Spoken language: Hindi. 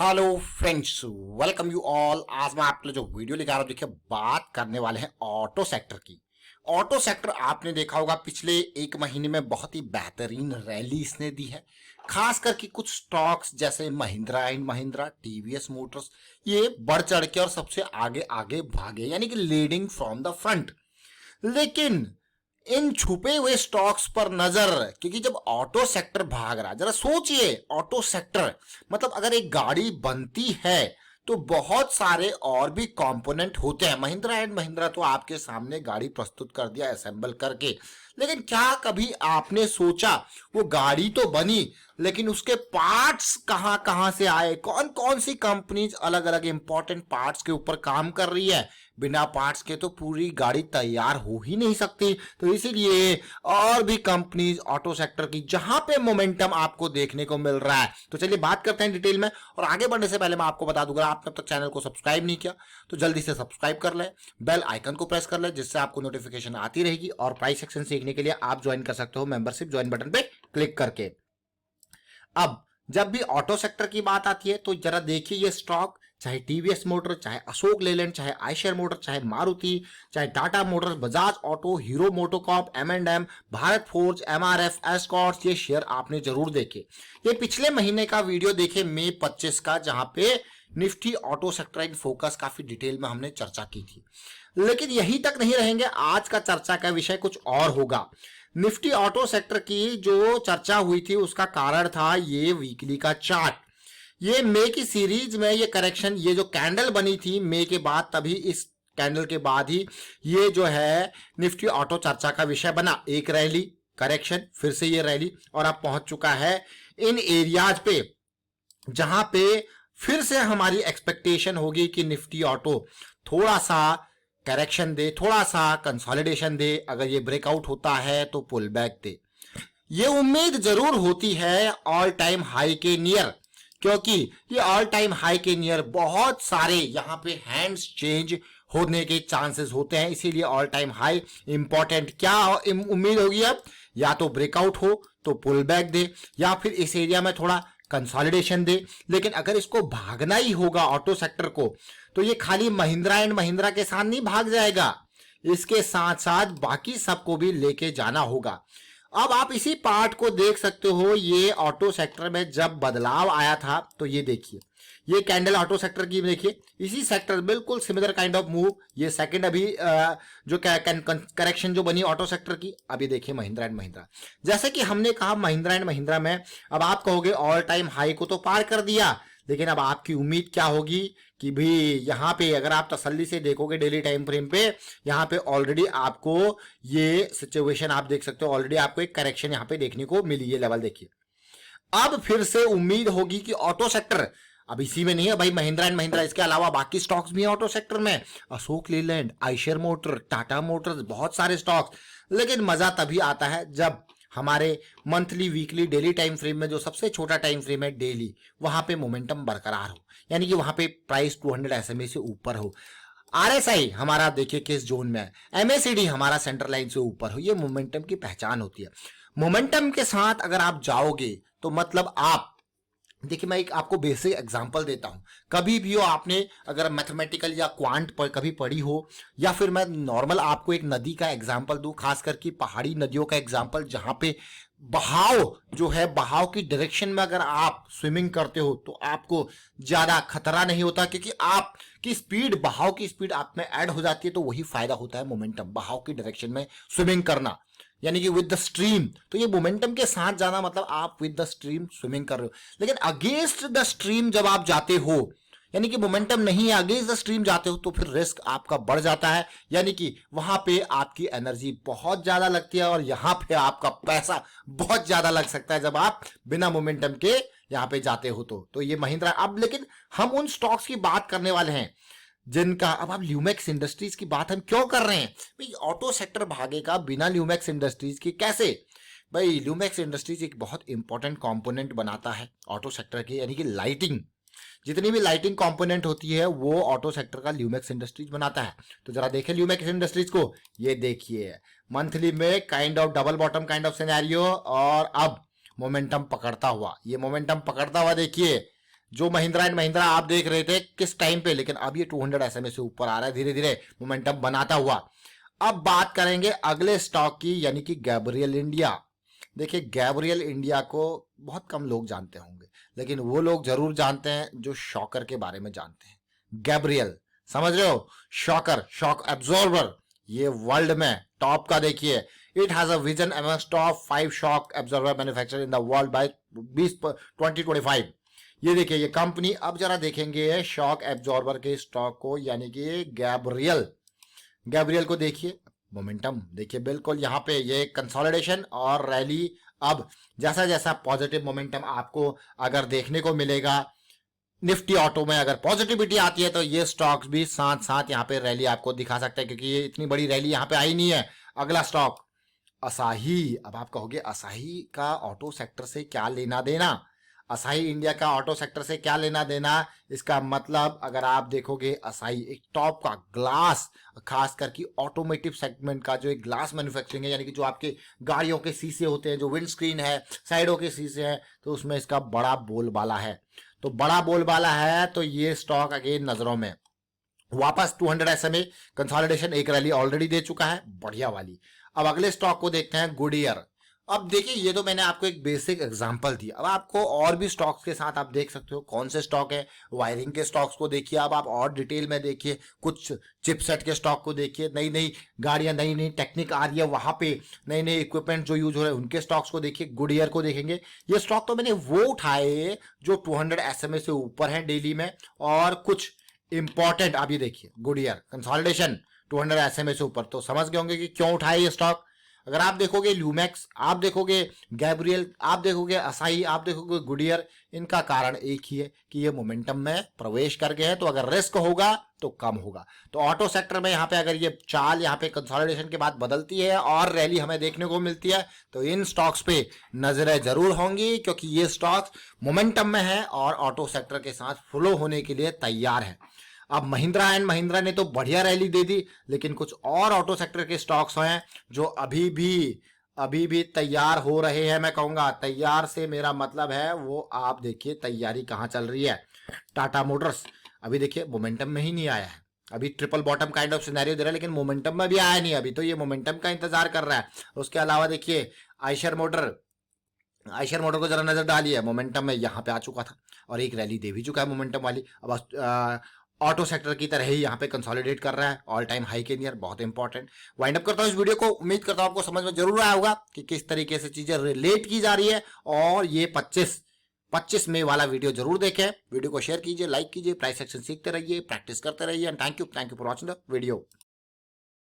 Hello friends, welcome you all. आज मैं आपके लिए जो वीडियो लेकर आ रहा हूं, देखिए बात करने वाले हैं ऑटो सेक्टर की। ऑटो सेक्टर आपने देखा होगा पिछले एक महीने में बहुत ही बेहतरीन रैली इसने दी है। खास करके कुछ स्टॉक्स जैसे Mahindra and Mahindra, TVS Motors, ये बढ़ चढ़ के और सबसे आगे आगे भागे, यानी कि लीडिंग फ्रॉम द फ्रंट। लेकिन इन छुपे हुए स्टॉक्स पर नजर, क्योंकि जब ऑटो सेक्टर भाग रहा है, जरा सोचिए, ऑटो सेक्टर मतलब अगर एक गाड़ी बनती है तो बहुत सारे और भी कंपोनेंट होते हैं। महिंद्रा एंड महिंद्रा तो आपके सामने गाड़ी प्रस्तुत कर दिया असेंबल करके, लेकिन क्या कभी आपने सोचा वो गाड़ी तो बनी, लेकिन उसके पार्ट्स कहां कहां से आए? कौन कौन सी कंपनीज अलग अलग इंपॉर्टेंट पार्ट्स के ऊपर काम कर रही है? बिना पार्ट्स के तो पूरी गाड़ी तैयार हो ही नहीं सकती। तो इसीलिए और भी कंपनीज ऑटो सेक्टर की जहां पे मोमेंटम आपको देखने को मिल रहा है। तो चलिए बात करते हैं डिटेल में। और आगे बढ़ने से पहले मैं आपको बता दूंगा, आपने अब तक चैनल को सब्सक्राइब नहीं किया तो जल्दी से सब्सक्राइब कर ले, बेल आइकन को प्रेस कर ले, जिससे आपको नोटिफिकेशन आती रहेगी। और प्राइस सेक्शन सीखने के लिए आप ज्वाइन कर सकते हो मेंबरशिप ज्वाइन बटन पे क्लिक करके। अब जब भी ऑटो सेक्टर की बात आती है तो जरा देखिए ये स्टॉक, चाहे टीवीएस मोटर, चाहे अशोक लेलैंड, चाहे आयशर मोटर, चाहे मारुति, चाहे Tata Motors, Bajaj auto, hero MotoCorp, M&M, Bharat forge, MRF, Escorts, ये शेयर आपने जरूर देखे। ये पिछले महीने का वीडियो देखे मई 25 का, जहां पे Nifty auto sector in focus काफी डिटेल में हमने चर्चा की थी। लेकिन यही तक नहीं रहेंगे, आज का चर्चा का विषय कुछ और होगा। निफ्टी ऑटो सेक्टर की जो चर्चा हुई थी उसका कारण था ये वीकली का चार्ट। ये मई की सीरीज में ये करेक्शन, ये जो कैंडल बनी थी मई के बाद, तभी इस कैंडल के बाद ही ये जो है निफ्टी ऑटो चर्चा का विषय बना। एक रैली, करेक्शन, फिर से ये रैली, और अब पहुंच चुका है इन एरियाज पे जहां पे फिर से हमारी एक्सपेक्टेशन होगी कि निफ्टी ऑटो थोड़ा सा करेक्शन दे, थोड़ा सा कंसोलिडेशन दे। अगर ये ब्रेकआउट होता है तो पुल बैक दे, ये उम्मीद जरूर होती है ऑल टाइम हाई के नियर, क्योंकि ये ऑल टाइम हाई के नियर बहुत सारे यहां पे हैंड्स चेंज होने के चांसेस होते हैं। इसीलिए ऑल टाइम हाई इंपॉर्टेंट। क्या उम्मीद होगी अब? या तो ब्रेकआउट हो तो पुल बैक दे, या फिर इस एरिया में थोड़ा कंसोलिडेशन दे। लेकिन अगर इसको भागना ही होगा ऑटो सेक्टर को, तो ये खाली महिंद्रा एंड महिंद्रा के साथ नहीं भाग जाएगा, इसके साथ साथ बाकी सबको भी लेके जाना होगा। अब आप इसी पार्ट को देख सकते हो, ये ऑटो सेक्टर में जब बदलाव आया था तो ये देखिए, ये कैंडल ऑटो सेक्टर की देखिए, इसी सेक्टर बिल्कुल सिमिलर काइंड ऑफ मूव। ये सेकंड अभी जो करेक्शन जो बनी ऑटो सेक्टर की, अभी देखिए महिंद्रा एंड महिंद्रा। जैसे कि हमने कहा महिंद्रा एंड महिंद्रा में अब आप कहोगे ऑल टाइम हाई को तो पार कर दिया, लेकिन अब आपकी उम्मीद क्या होगी कि भी यहां पे अगर आप तसल्ली से देखोगे डेली टाइम फ्रेम पे, यहां पे ऑलरेडी आपको ये सिचुएशन आप देख सकते हो, ऑलरेडी आपको एक करेक्शन यहां पे देखने को मिली। ये लेवल देखिए। अब फिर से उम्मीद होगी कि ऑटो सेक्टर अब इसी में नहीं है भाई, महिंद्रा एंड महिंद्रा, इसके अलावा बाकी स्टॉक्स भी हैं ऑटो सेक्टर में, अशोक लेलैंड, आयशर मोटर, टाटा मोटर्स, बहुत सारे स्टॉक्स। लेकिन मजा तभी आता है जब हमारे monthly, weekly, daily time frame में जो सबसे छोटा टाइम फ्रेम है डेली, वहां पे मोमेंटम बरकरार हो, यानी कि वहां पे प्राइस 200 SMA से ऊपर हो। RSI हमारा देखिए किस जोन में है, MACD हमारा सेंटर लाइन से ऊपर हो, ये मोमेंटम की पहचान होती है। मोमेंटम के साथ अगर आप जाओगे तो मतलब आप देखिए, मैं एक आपको बेसिक एग्जांपल देता हूं। कभी भी हो आपने अगर मैथमेटिकल या क्वांट पर कभी पढ़ी हो, या फिर मैं नॉर्मल आपको एक नदी का एग्जांपल दूं, खास करके पहाड़ी नदियों का एग्जांपल, जहां पे बहाव जो है, बहाव की डायरेक्शन में अगर आप स्विमिंग करते हो तो आपको ज्यादा खतरा नहीं होता, क्योंकि आपकी स्पीड, बहाव की स्पीड आप में ऐड हो जाती है। तो वही फायदा होता है मोमेंटम, बहाव की डायरेक्शन में स्विमिंग करना, यानी कि विद द स्ट्रीम। तो ये मोमेंटम के साथ जाना मतलब आप विद द स्ट्रीम स्विमिंग कर रहे हो। लेकिन अगेंस्ट द स्ट्रीम जब आप जाते हो, यानी कि मोमेंटम नहीं है, अगेंस्ट द स्ट्रीम जाते हो, तो फिर रिस्क आपका बढ़ जाता है, यानी कि वहां पे आपकी एनर्जी बहुत ज्यादा लगती है और यहां पे आपका पैसा बहुत ज्यादा लग सकता है जब आप बिना मोमेंटम के यहां पे जाते हो। तो ये महिंद्रा। अब लेकिन हम उन स्टॉक्स की बात करने वाले हैं जिनका, अब आप ल्यूमैक्स इंडस्ट्रीज की बात हम क्यों कर रहे हैं भाई? ऑटो सेक्टर भागेगा बिना ल्यूमैक्स इंडस्ट्रीज की कैसे? भाई ल्यूमैक्स इंडस्ट्रीज एक बहुत इंपॉर्टेंट कंपोनेंट बनाता है ऑटो सेक्टर के, यानी कि लाइटिंग, जितनी भी लाइटिंग कंपोनेंट होती है वो ऑटो सेक्टर का ल्यूमैक्स इंडस्ट्रीज बनाता है। तो जरा देखें ल्यूमैक्स इंडस्ट्रीज को, ये देखिए मंथली में kind of double bottom kind of scenario, और अब मोमेंटम पकड़ता हुआ, ये मोमेंटम पकड़ता हुआ देखिए जो महिंद्रा एंड महिंद्रा आप देख रहे थे किस टाइम पे, लेकिन अब ये 200 SMA से ऊपर आ रहा है धीरे धीरे मोमेंटम बनाता हुआ। अब बात करेंगे अगले स्टॉक की, यानी कि गैब्रियल इंडिया। देखिए गैब्रियल इंडिया को बहुत कम लोग जानते होंगे, लेकिन वो लोग जरूर जानते हैं जो शॉकर के बारे में जानते हैं। गैब्रियल, समझ रहे हो, शॉकर, शॉक एब्जॉर्बर, ये वर्ल्ड में टॉप का देखिए। It has a vision amongst top 5 shock absorber manufacturer in the world by 2025। ये देखिए ये कंपनी, अब जरा देखेंगे शॉक एब्जॉर्बर के स्टॉक को, यानी कि गैब्रियल। गैब्रियल को देखिए, मोमेंटम देखिए बिल्कुल यहाँ पे ये कंसोलिडेशन और रैली। अब जैसा जैसा पॉजिटिव मोमेंटम आपको अगर देखने को मिलेगा, निफ्टी ऑटो में अगर पॉजिटिविटी आती है तो ये स्टॉक्स भी साथ साथ यहाँ पे रैली आपको दिखा सकते हैं, क्योंकि ये इतनी बड़ी रैली यहाँ पे आई नहीं है। अगला स्टॉक असाही। अब आप कहोगे असाही का ऑटो सेक्टर से क्या लेना देना, असाही इंडिया का ऑटो सेक्टर से क्या लेना देना। इसका मतलब अगर आप देखोगे असाही एक टॉप का ग्लास, खास करके ऑटोमेटिव सेगमेंट का जो एक ग्लास मैन्युफैक्चरिंग है, यानी कि जो आपके गाड़ियों के शीशे होते हैं, जो विंड स्क्रीन है, साइडों के शीशे हैं, तो उसमें इसका बड़ा बोलबाला है। तो बड़ा बोलबाला है तो ये स्टॉक अगेन नजरों में वापस 200 SMA कंसोलिडेशन, एक रैली ऑलरेडी दे चुका है बढ़िया वाली। अब अगले स्टॉक को देखते हैं, गुडियर। अब देखिए ये तो मैंने आपको एक बेसिक एग्जांपल दिया, अब आपको और भी स्टॉक्स के साथ आप देख सकते हो कौन से स्टॉक है। वायरिंग के स्टॉक्स को देखिए, अब आप और डिटेल में देखिए, कुछ चिपसेट के स्टॉक को देखिए, नई नई गाड़ियां, नई नई टेक्निक आ रही है वहां पे, नए नए इक्विपमेंट जो यूज हो रहे हैं उनके स्टॉक्स को देखिए। गुडियर को देखेंगे, ये स्टॉक तो मैंने वो उठाए जो 200 SMA से ऊपर है डेली में, और कुछ इंपॉर्टेंट। आप ये देखिए गुडियर कंसोलिडेशन 200 SMA से ऊपर, तो समझ गए होंगे कि क्यों उठाए ये स्टॉक। अगर आप देखोगे ल्यूमैक्स, आप देखोगे गैब्रियल, आप देखोगे असाही, आप देखोगे गुडियर, इनका कारण एक ही है कि ये मोमेंटम में प्रवेश कर गए हैं, तो अगर रिस्क होगा तो कम होगा। तो ऑटो सेक्टर में यहाँ पे अगर ये चाल यहाँ पे कंसोलिडेशन के बाद बदलती है और रैली हमें देखने को मिलती है, तो इन स्टॉक्स पे नजरें जरूर होंगी, क्योंकि ये स्टॉक्स मोमेंटम में है और ऑटो सेक्टर के साथ फ्लो होने के लिए तैयार है। अब महिंद्रा एंड महिंद्रा ने तो बढ़िया रैली दे दी, लेकिन कुछ और ऑटो सेक्टर के स्टॉक्स हैं जो अभी भी तैयार हो रहे हैं। मैं कहूंगा तैयार से मेरा मतलब है वो, आप देखिए तैयारी कहां चल रही है। टाटा मोटर्स अभी देखिए मोमेंटम में ही नहीं आया है, अभी triple bottom kind of scenario दे रहा है, लेकिन मोमेंटम में भी आया नहीं, अभी तो ये मोमेंटम का इंतजार कर रहा है। उसके अलावा देखिए आयशर मोटर को जरा नजर डालिए, मोमेंटम में यहाँ पे आ चुका था और एक रैली दे भी चुका है मोमेंटम वाली। अब ऑटो सेक्टर की तरह ही यहाँ पे कंसोलिडेट कर रहा है, ऑल टाइम हाई के नियर, बहुत इंपॉर्टेंट। वाइंड अप करता हूँ इस वीडियो को, उम्मीद करता हूँ आपको समझ में जरूर आया होगा कि किस तरीके से चीजें रिलेट की जा रही है। और ये 25 मई वाला वीडियो जरूर देखें, वीडियो को शेयर कीजिए, लाइक कीजिए, प्राइस सेक्शन सीखते रहिए, प्रैक्टिस करते रहिए। And thank you for watching the video.